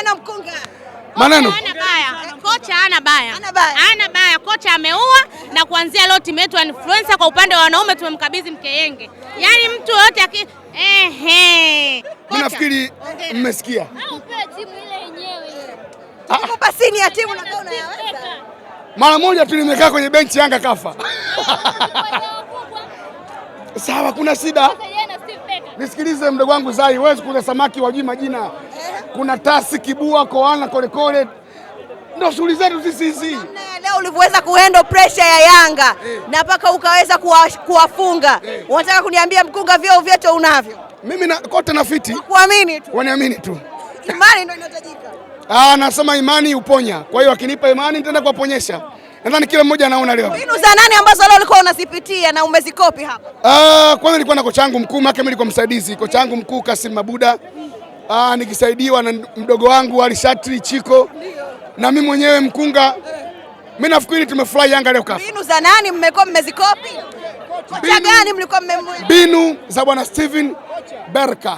Maneno mkunga. Maneno. Kocha hana baya. Hana baya. Kocha ameua na kuanzia leo timu yetu influencer kwa upande wa wanaume tumemkabidhi Mkeyenge. Yaani mtu yote Mimi nafikiri mmesikia. Upewe timu ile yenyewe. Timu pasini ya timu na unayaweza. Mara moja tu nimekaa kwenye benchi Yanga kafa. Sawa, kuna shida. Nisikilize mdogo wangu Zai, wewe kuna samaki wajui majina. Kuna tasi, kibua, koana, kolekole. Ndio shughuli zetu sisi hizi. Leo ulivyoweza kuhandle pressure ya Yanga na mpaka ukaweza kuwafunga. Unataka kuniambia mkunga vyeo vyote unavyo? Mimi na kote na fiti. Kuamini tu. Waniamini tu. Imani ndio inahitajika. Nasema imani uponya. Kwa hiyo akinipa imani nitaenda kuwaponyesha. Nadhani kila mmoja anaona leo. Mbinu za nani ambazo leo ulikuwa unazipitia na umezikopi hapa? Kwanza nilikuwa na kocha wangu mkuu, mimi nilikuwa msaidizi. Kocha wangu mkuu Kasim Mabuda. Nikisaidiwa na mdogo wangu Alishatri Chiko. Na mimi mwenyewe mkunga. Mimi nafikiri tumefurahi Yanga leo kafa. Mbinu za nani mmekuwa mmezikopi? Kocha gani mlikuwa mmemwona? Mbinu za bwana Steven Berka.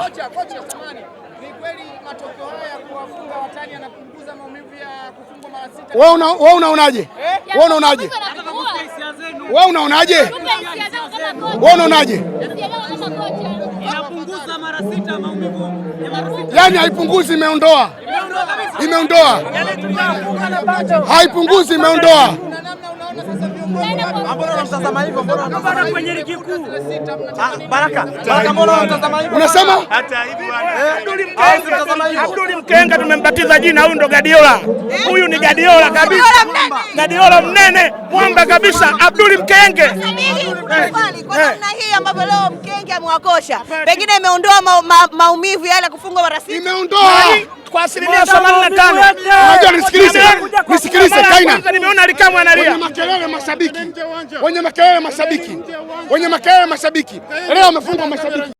Kocha samani. Ni kweli matokeo haya kuwafunga watani yanapunguza maumivu ya kufungwa mara 6. Wewe unaonaje? Wewe unaonaje? Wewe unaonaje? Wewe unaonaje? Inapunguza mara 6 maumivu. Yaani haipunguzi, imeondoa. Imeondoa. Haipunguzi, imeondoa. Mbona unamtazama hivyo? Mbona kwenye ligi kuu? Baraka mbona unamtazama hivyo? Unasema? Hata hivi bwana. Abdul Mkenga tumembatiza jina, huyu ndo Guardiola. Huyu ni Guardiola kabisa. Guardiola mnene, mwamba kabisa, Abdul Mkenge. Kwa namna hii ambapo leo Mkenge amewakosha, pengine imeondoa maumivu yale kufungwa mara 6. Imeondoa kwa 85%. Unajua nisikilize Kaina. Nimeona Alikamwe analia. Wenye makelele mashabiki. Wenye makelele mashabiki. Leo wamefungwa mashabiki.